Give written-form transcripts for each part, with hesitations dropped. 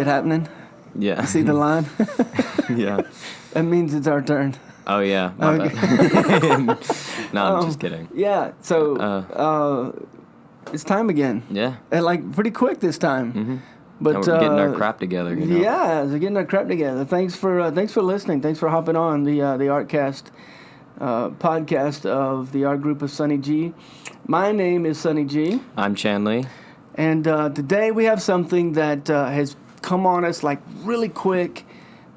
it happening? Yeah. See the line? Yeah. That means it's our turn. Oh, yeah. My bad. No, I'm just kidding. Yeah, so it's time again. Yeah. And like pretty quick this time. Mm-hmm. But we're getting our crap together, you know? Yeah, we're getting our crap together. Thanks for listening. Thanks for hopping on the Artcast podcast of the art group of Sonny G. My name is Sonny G. I'm Chann Lee. And today we have something that has come on us like really quick,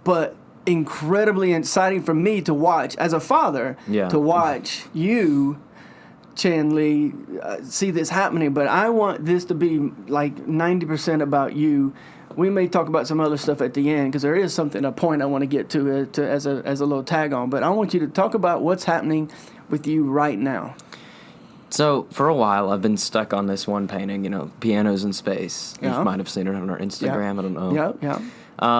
but incredibly exciting for me to watch as a father. Yeah. To watch you, Chann Lee, see this happening. But I want this to be like 90% about you. We may talk about some other stuff at the end because there is a point I want to get to as a little tag on. But I want you to talk about what's happening with you right now. So, for a while, I've been stuck on this one painting, Pianos in Space. Yeah. You might have seen it on our Instagram, I don't know. Yeah.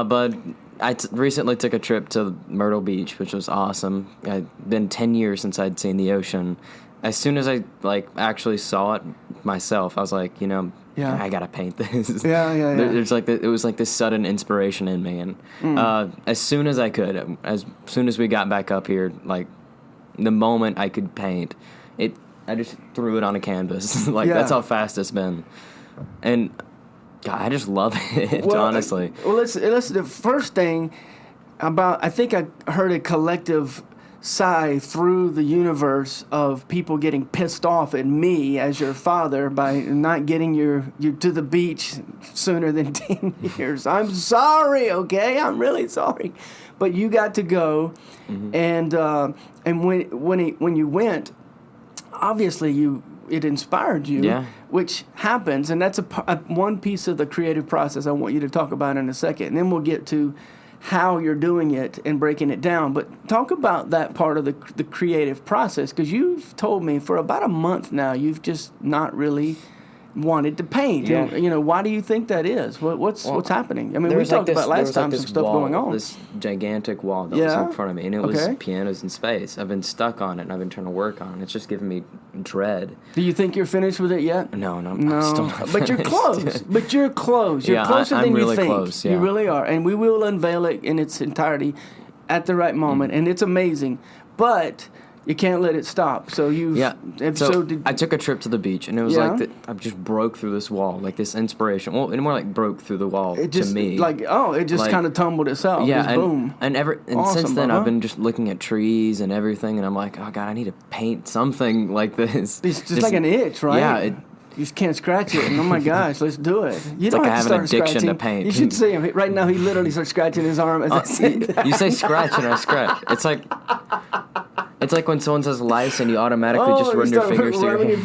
But I recently took a trip to Myrtle Beach, which was awesome. It's been 10 years since I'd seen the ocean. As soon as I, actually saw it myself, I was like, I gotta paint this. Yeah. There's it was like this sudden inspiration in me. And as soon as I could, as soon as we got back up here, the moment I could paint, I just threw it on a canvas. That's how fast it's been. And, God, I just love it, honestly. Let's the first thing about, I think I heard a collective sigh through the universe of people getting pissed off at me as your father by not getting you to the beach sooner than 10 years. I'm sorry, okay? I'm really sorry. But you got to go, and when you went, obviously it inspired you, which happens, and that's one piece of the creative process I want you to talk about in a second, and then we'll get to how you're doing it and breaking it down. But talk about that part of the creative process, because you've told me for about a month now you've just not really wanted to paint. Yeah. And, why do you think that is? What's happening? I mean, we talked about last time some stuff going on. This gigantic wall that was in front of me, and it was Pianos in Space. I've been stuck on it, and I've been trying to work on it. It's just giving me dread. Do you think you're finished with it yet? No. I'm still not finished. But you're close. But you're close. You're closer than really you think. Close, yeah. You really are. And we will unveil it in its entirety at the right moment, and it's amazing. But you can't let it stop. So I took a trip to the beach, and it was I just broke through this wall, this inspiration. Well, it more like broke through the wall to me. It just kind of tumbled itself. Yeah, just boom. And Awesome, since then, Bubba. I've been just looking at trees and everything, and I'm like, oh God, I need to paint something like this. It's just like an itch, right? Yeah. You just can't scratch it, and oh my gosh, let's do it. You don't I have have to an start addiction scratching. to paint. You should see him right now. He literally starts scratching his arm as I say that. You say scratch, and I scratch. It's like when someone says lice, and you automatically just run your fingers through your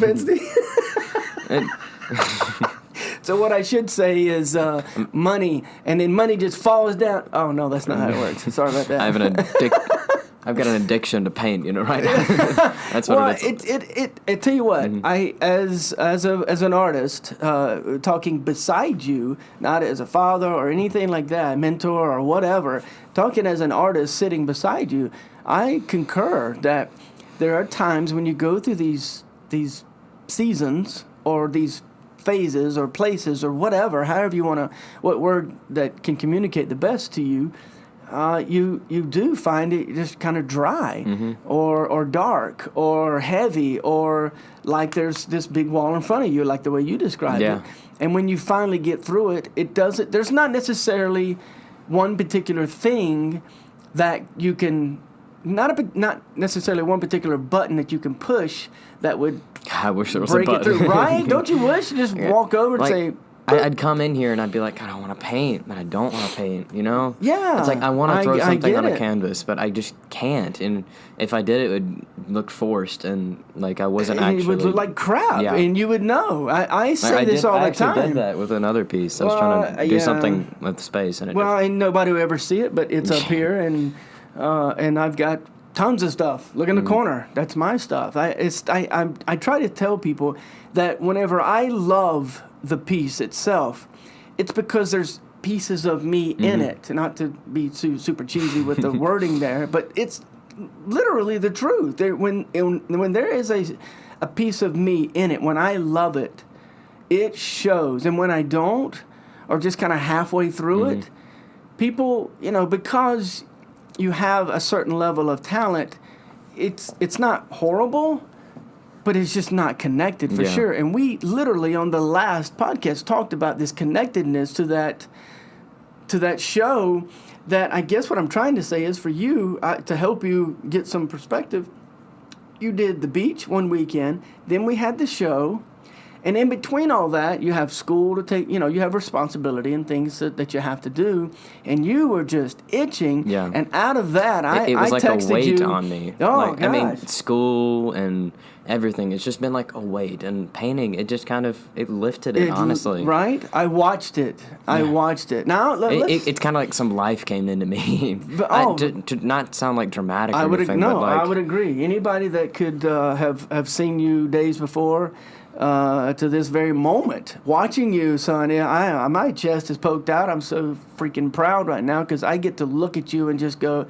hand. So what I should say is money, and then money just falls down. Oh no, that's not how it works. Sorry about that. I've got an addiction to paint, right? That's what it is. I tell you what, I as an artist, talking beside you, not as a father or anything like that, mentor or whatever, talking as an artist sitting beside you, I concur that there are times when you go through these seasons or these phases or places or whatever, however you want to, what word that can communicate the best to you, you do find it just kind of dry or dark or heavy or like there's this big wall in front of you, like the way you described it. And when you finally get through it doesn't. There's not necessarily one particular thing that you can. Not necessarily one particular button that you can push that would I wish there was break a button. it through, right? Don't you wish? You just walk over and say. I'd come in here and I'd be like, I don't want to paint, but I don't want to paint, Yeah. It's I want to throw something on a canvas, but I just can't. And if I did, it would look forced and I wasn't actually. It would look like crap, and you would know. I say this all the time. I actually did that with another piece. I was trying to do something with space, and and nobody will ever see it, but it's up here, and I've got tons of stuff. Look in the corner. That's my stuff. I try to tell people that whenever I love the piece itself, it's because there's pieces of me in it. Not to be super cheesy with the wording there, but it's literally the truth. When there is a piece of me in it, when I love it, it shows. And when I don't, or just kind of halfway through it. People, because you have a certain level of talent, it's not horrible, but it's just not connected for sure. And we literally on the last podcast talked about this connectedness to that show. That I guess what I'm trying to say is for you to help you get some perspective. You did the beach one weekend, then we had the show, and in between all that, you have school to take. You have responsibility and things that you have to do, and you were just itching. Yeah. And out of that, it was I like texted a weight you, on me. Oh, I mean, school and everything. It's just been like a weight, and painting. It just kind of lifted it. Honestly, right? I watched it. Now it's kind of like some life came into me. To not sound like dramatic. Or anything, but like, I would agree. Anybody that could have seen you days before. To this very moment, watching you, son, my chest is poked out. I'm so freaking proud right now because I get to look at you and just go,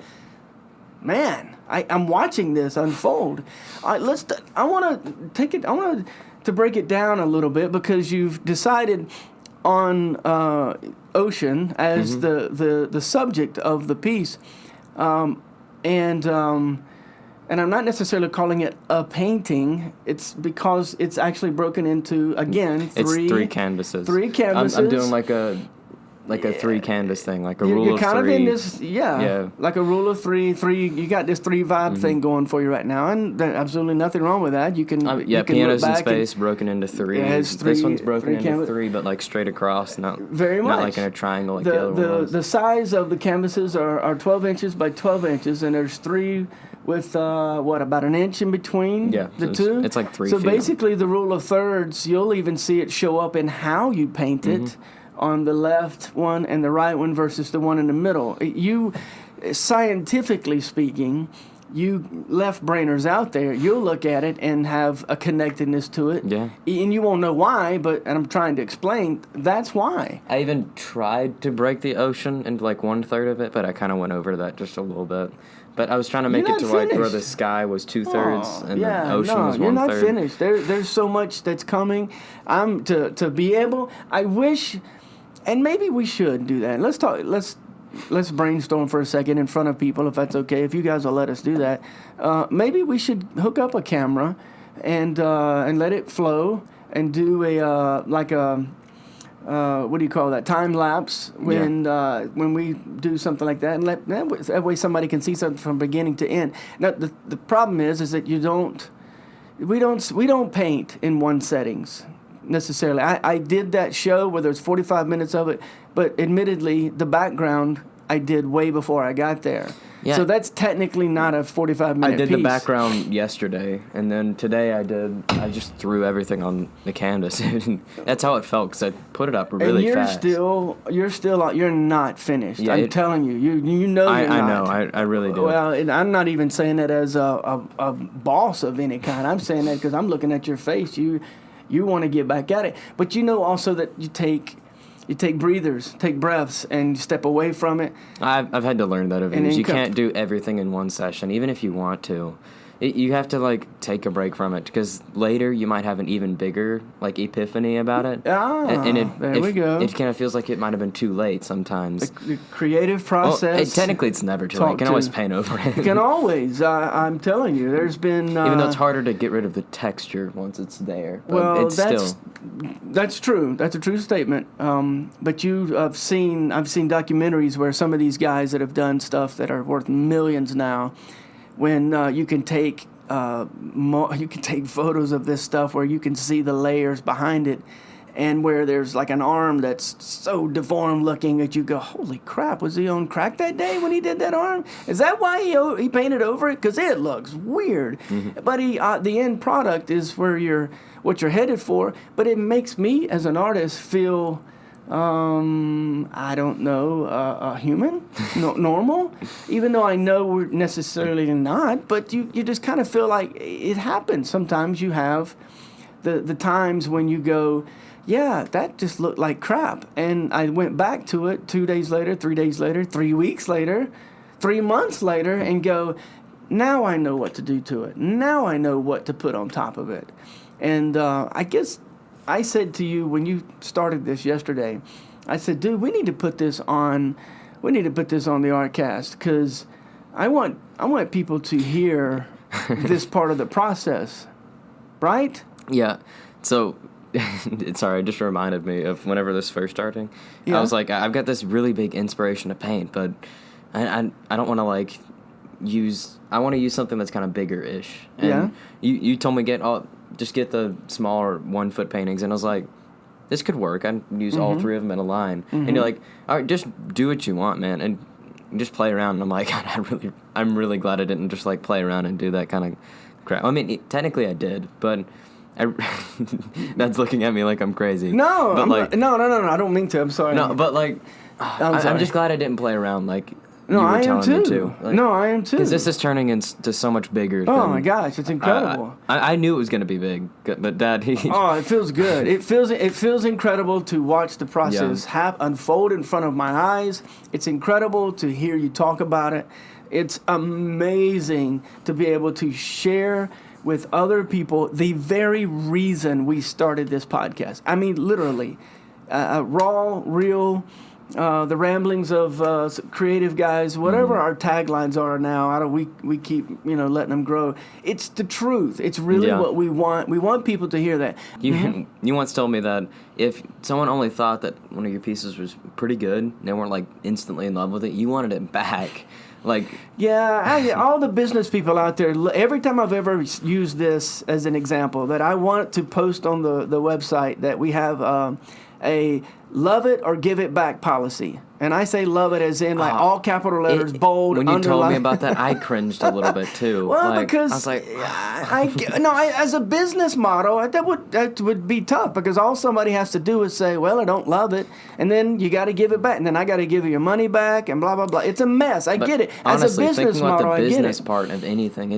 man, I'm watching this unfold. I want to break it down a little bit because you've decided on ocean as the subject of the piece, and I'm not necessarily calling it a painting. It's because it's actually broken into, again, three canvases. Three canvases. I'm doing like a 3 canvas thing, like a rule you're of kind 3. Of in this, like a rule of 3. You got this 3 vibe thing going for you right now, and there's absolutely nothing wrong with that. You can pianos in space broken into 3. It has 3. This one's broken into 3, but like straight across, not very much, not like in a triangle like the other one was. The size of the canvases are 12 inches by 12 inches, and there's 3 with about an inch in between the two. It's like 3 So feet. basically, the rule of thirds, you'll even see it show up in how you paint it. On the left one and the right one versus the one in the middle. You, scientifically speaking, you left-brainers out there, you'll look at it and have a connectedness to it. Yeah. And you won't know why, and I'm trying to explain, that's why. I even tried to break the ocean into like 1/3 of it, but I kind of went over that just a little bit. But I was trying to make it to like where the sky was 2/3 and the ocean was 1/3. You're not finished. There's so much that's coming. To be able, I wish... And maybe we should do that. Let's brainstorm for a second in front of people, if that's okay. If you guys will let us do that, maybe we should hook up a camera and let it flow and do a what do you call that? Time lapse when we do something like that, and that way somebody can see something from beginning to end. Now the problem is that we don't paint in one settings. Necessarily. I did that show where there's 45 minutes of it, but admittedly, the background I did way before I got there. Yeah. So that's technically not a 45-minute piece. I did the background yesterday, and then today I just threw everything on the canvas. That's how it felt, because I put it up really fast. You're not finished. Yeah, I'm telling you. You know you're not. I know. I really do. Well, and I'm not even saying that as a boss of any kind. I'm saying that because I'm looking at your face. You want to get back at it. But you know also that you take breathers, take breaths, and step away from it. I've had to learn that over years. You can't do everything in one session, even if you want to. You have to like take a break from it, because later you might have an even bigger like epiphany about it. There we go. It kind of feels like it might have been too late sometimes. The creative process. Well, technically, it's never too late. You can always paint over it. You can always. I'm telling you, there's been. Even though it's harder to get rid of the texture once it's there. But well, that's true. That's a true statement. But I've seen documentaries where some of these guys that have done stuff that are worth millions now. When you can take photos of this stuff where you can see the layers behind it, and where there's like an arm that's so deformed looking that you go, holy crap, was he on crack that day when he did that arm? Is that why he painted over it? Because it looks weird. But the end product is what you're headed for. But it makes me as an artist feel. I don't know, human, normal, even though I know we're necessarily not, but you just kind of feel like it happens. Sometimes you have the times when you go, yeah, that just looked like crap. And I went back to it 2 days later, 3 days later, 3 weeks later, 3 months later, and go, now I know what to do to it. Now I know what to put on top of it. And I guess I said to you when you started this yesterday, I said, dude, we need to put this on. We need to put this on the Artcast because I want people to hear this part of the process, right? Yeah. So, sorry, it just reminded me of whenever this first starting. Yeah. I was like, I've got this really big inspiration to paint, but I don't want to like use. I want to use something that's kind of bigger-ish. And you told me just get the smaller 1 foot paintings, and I was like, this could work. I'd use all 3 of them in a line. Mm-hmm. And you're like, all right, just do what you want, man, and just play around. And I'm like, God, I'm really glad I didn't just like play around and do that kind of crap. I mean, technically I did, but that's looking at me like I'm crazy. No, but no, I don't mean to. I'm sorry. No, but like, I'm just glad I didn't play around like. No, you were I am telling too. Me to. Like, no, I am too. Because this is turning into so much bigger. Oh my gosh, it's incredible. I knew it was going to be big, but Dad, Oh, it feels good. It feels incredible to watch the process unfold in front of my eyes. It's incredible to hear you talk about it. It's amazing to be able to share with other people the very reason we started this podcast. I mean, literally, raw, real. The ramblings of creative guys, whatever our taglines are now, we keep letting them grow. It's the truth. It's really what we want. We want people to hear that. You once told me that if someone only thought that one of your pieces was pretty good, they weren't like instantly in love with it. You wanted it back. Like all the business people out there. Every time I've ever used this as an example, that I want to post on the website that we have a love it or give it back policy. And I say love it as in like all capital letters, bold, when you underline. told me about that, I cringed a little bit too. Well, like, because I was like, as a business model, that would be tough because all somebody has to do is say, well, I don't love it, and then you got to give it back, and then I got to give you your money back, and blah blah blah. It's a mess. I get it. As honestly, a business thinking about model, the I get business it. part of anything,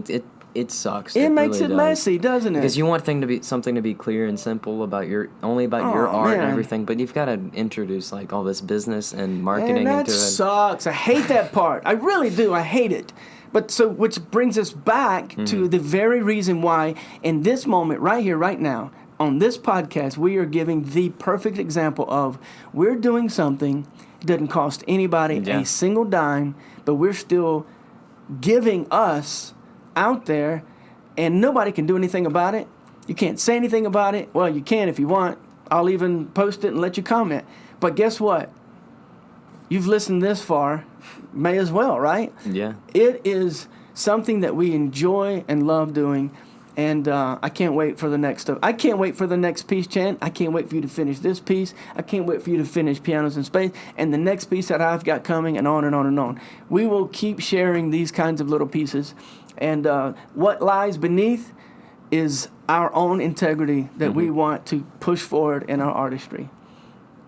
it sucks. It makes really it does. messy, doesn't it? Because you want something to be clear and simple about your art and everything, but you've got to introduce like all this business and marketing that into it. Sucks. I hate that part. I really do. I hate it. But which brings us back to the very reason why in this moment right here, right now, on this podcast, we are giving the perfect example of we're doing something that doesn't cost anybody a single dime, but we're still giving us out there, and nobody can do anything about it. You can't say anything about it. Well, you can if you want. I'll even post it and let you comment. But guess what? You've listened this far. May as well, right? Yeah. It is something that we enjoy and love doing, and I can't wait for the next stuff. I can't wait for the next piece, Chann. I can't wait for you to finish this piece. I can't wait for you to finish Pianos in Space and the next piece that I've got coming, and on and on and on. We will keep sharing these kinds of little pieces. And what lies beneath is our own integrity that we want to push forward in our artistry.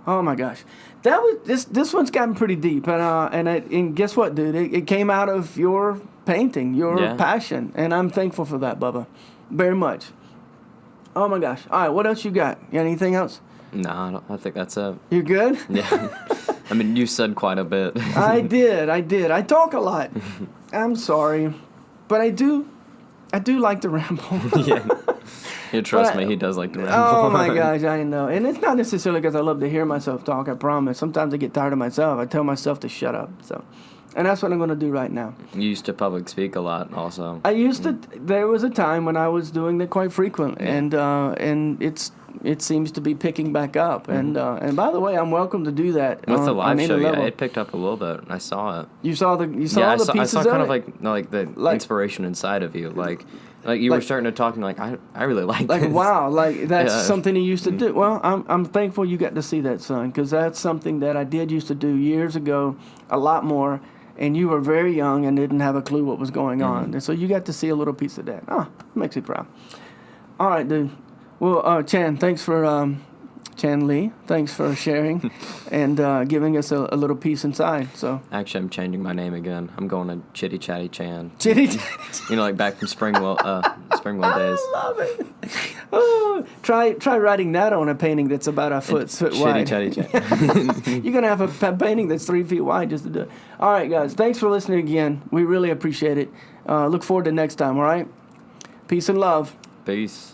Oh my gosh, that was this one's gotten pretty deep, and guess what, dude? It came out of your painting, your passion, and I'm thankful for that, Bubba, very much. Oh my gosh! All right, what else you got? You got anything else? No, I think that's it. You good? Yeah. I mean, you said quite a bit. I did. I talk a lot. I'm sorry. But I do like to ramble. Yeah. You trust me, he does like to ramble. Oh my gosh, I know. And it's not necessarily because I love to hear myself talk, I promise. Sometimes I get tired of myself. I tell myself to shut up. And that's what I'm going to do right now. You used to public speak a lot also. I used to. There was a time when I was doing that quite frequently. And it seems to be picking back up. And by the way, I'm welcome to do that. With the live show, it picked up a little bit. I saw it. You saw the pieces of it? I saw kind of like the inspiration inside of you. Like you were starting to talk and like, I really like this. Like, wow, like that's something you used to do. Well, I'm thankful you got to see that, son, because that's something that I did used to do years ago, a lot more. And you were very young and didn't have a clue what was going on. And so you got to see a little piece of that. Oh, makes me proud. All right, dude. Well, Chann, thanks for Chann Lee. Thanks for sharing and giving us a little piece inside. So actually, I'm changing my name again. I'm going to Chitty Chatty Chann. Chitty Chatty. You know, like back from Springwell days. I love it. Oh, try writing that on a painting that's about a foot wide. Chitty Chatty Chann. You're gonna have a painting that's 3 feet wide just to do it. All right, guys. Thanks for listening again. We really appreciate it. Look forward to next time. All right. Peace and love. Peace.